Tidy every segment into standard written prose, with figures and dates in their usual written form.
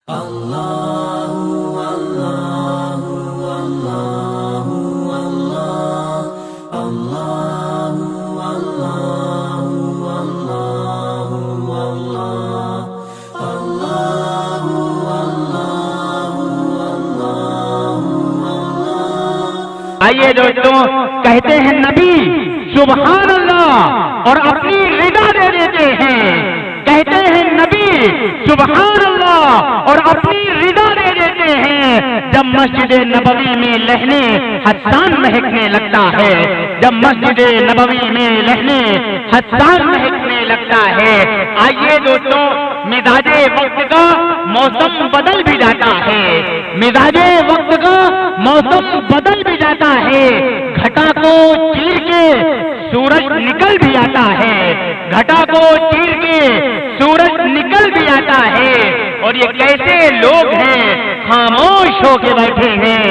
آئیے دوستوں، کہتے ہیں نبی سبحان اللہ اور اپنی رضا دے دیتے ہیں. کہتے ہیں نبی سبحان اللہ اور اپنی رضا دے دیتے ہیں. جب مسجد نبوی میں لہنے حسان مہکنے لگتا ہے، جب مسجد نبوی میں لہنے حسان مہکنے لگتا ہے. آئیے دوستوں، مزاج وقت کا موسم بدل بھی جاتا ہے، مزاج وقت کا موسم بدل بھی جاتا ہے. گھٹا کو چیر کے سورج نکل بھی آتا ہے، گھٹا کو چیر کے سورج نکل بھی آتا ہے. اور یہ کیسے لوگ ہیں خاموش ہو کے بیٹھے ہیں،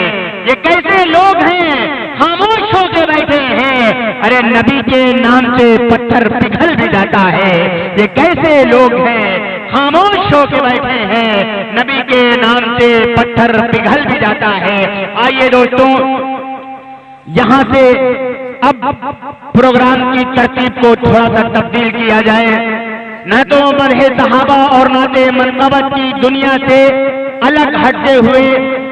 یہ کیسے لوگ ہیں خاموش ہو کے بیٹھے ہیں. ارے نبی کے نام سے پتھر پگھل بھی جاتا ہے. یہ کیسے لوگ ہیں خاموش ہو کے بیٹھے ہیں، نبی کے نام سے پتھر پگھل بھی جاتا ہے. آئیے دوستوں، یہاں سے اب پروگرام کی ترتیب کو تھوڑا سا تبدیل کیا جائے. نہ تو مدح صحابہ اور نعت منقبت کی دنیا سے الگ ہٹتے ہوئے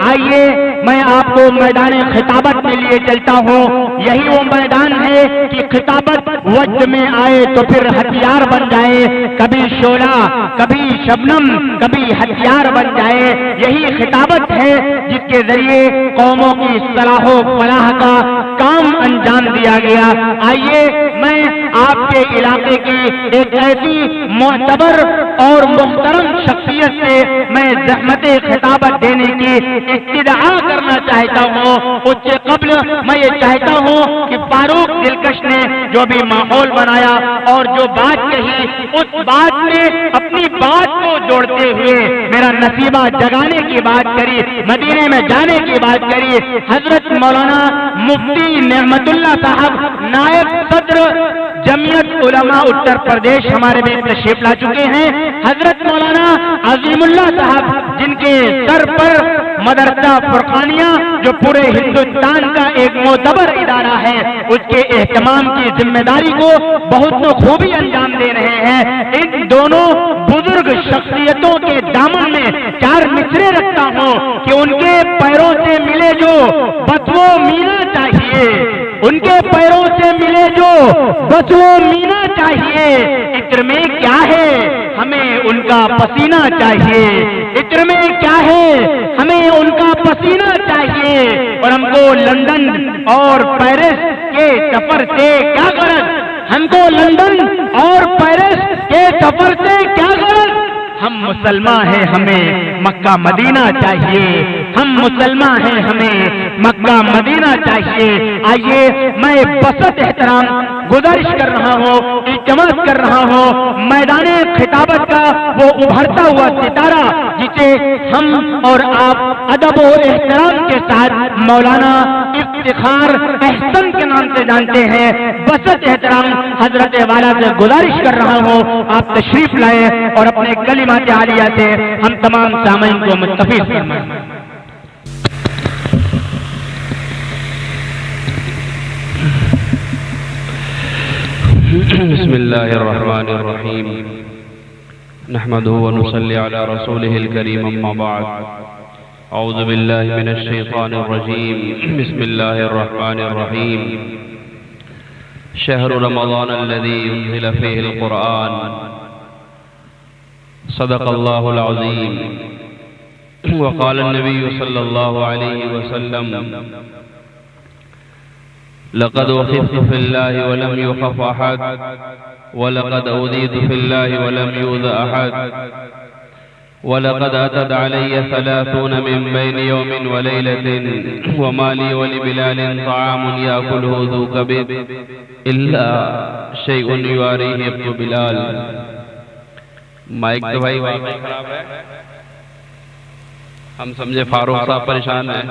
آئیے میں آپ کو میدان خطابت کے لیے چلتا ہوں. یہی وہ میدان ہے کہ خطابت وجد میں آئے تو پھر ہتھیار بن جائے، کبھی شعلہ کبھی شبنم کبھی ہتھیار بن جائے. یہی خطابت ہے جس کے ذریعے قوموں کی صلاح و فلاح کا کام انجام دیا گیا. آئیے میں آپ کے علاقے کی ایک ایسی معتبر اور محترم شخصیت سے میں زحمت خطابت دینے کی استدعا کرنا چاہتا ہوں. اس سے قبل میں یہ چاہتا ہوں کہ فاروق دلکش نے جو بھی ماحول بنایا اور جو بات کہی، اس بات میں اپنی بات کو جوڑتے ہوئے میرا نصیبہ جگانے کی بات کری، مدینے میں جانے کی بات کری. حضرت مولانا مفتی نعمت اللہ صاحب نائب صدر جمعیت علماء اتر پردیش ہمارے میں تشریف لا چکے ہیں. حضرت مولانا عظیم اللہ صاحب جن کے سر پر مدرسہ فرقانیہ جو پورے ہندوستان کا ایک معتبر ادارہ ہے، اس کے اہتمام کی ذمہ داری کو بہت خوبی انجام دے رہے ہیں. ان دونوں بزرگ شخصیتوں کے دامن میں چار مصرے رکھتا ہوں کہ ان کے پیروں سے ملے جو بس وہ مینا چاہیے، ان کے پیروں سے ملے جو بس وہ مینا چاہیے. عطر میں کیا ہے ہمیں ان کا پسینہ چاہیے، عطر میں کیا ہے ہمیں ان کا پسینہ چاہیے. اور ہم کو لندن اور پیرس کے سفر سے کیا غرض، ہم کو لندن اور پیرس کے سفر سے کیا غرض. ہم مسلمان ہیں، ہمیں مکہ مدینہ چاہیے، ہم مسلمان ہیں، ہمیں مکہ مدینہ چاہیے. آئیے میں بسط احترام گزارش کر رہا ہوں، التماس کر رہا ہوں، میدان خطابت کا وہ ابھرتا ہوا ستارہ جسے ہم اور آپ ادب و احترام کے ساتھ مولانا افتخار احسن کے نام سے جانتے ہیں. بسط احترام حضرت والا سے گزارش کر رہا ہوں آپ تشریف لائیں اور اپنے کلمات عالیہ سے ہم تمام سامعین کو مستفید فرمائیں. بسم اللہ الرحمن الرحیم نحمده ونصلي على رسوله الكريم اما بعد اعوذ باللہ من الشیطان الرجیم بسم اللہ الرحمن الرحیم شہر رمضان الذي انزل فيه القرآن صدق اللہ العظیم وقال النبي صلی اللہ علیہ وسلم لقد وخفت في الله ولم يخف أحد ولقد أوذيت في الله ولم يؤذ أحد ولقد أتت علي 30 من بين يوم وليلة وما لي ولبلال طعام يأكله ذو كبد إلا شيء يواريه ابن بلال. مائک تو بھائی واقعی خراب ہے، ہم سمجھے فاروق صاحب پریشان ہیں.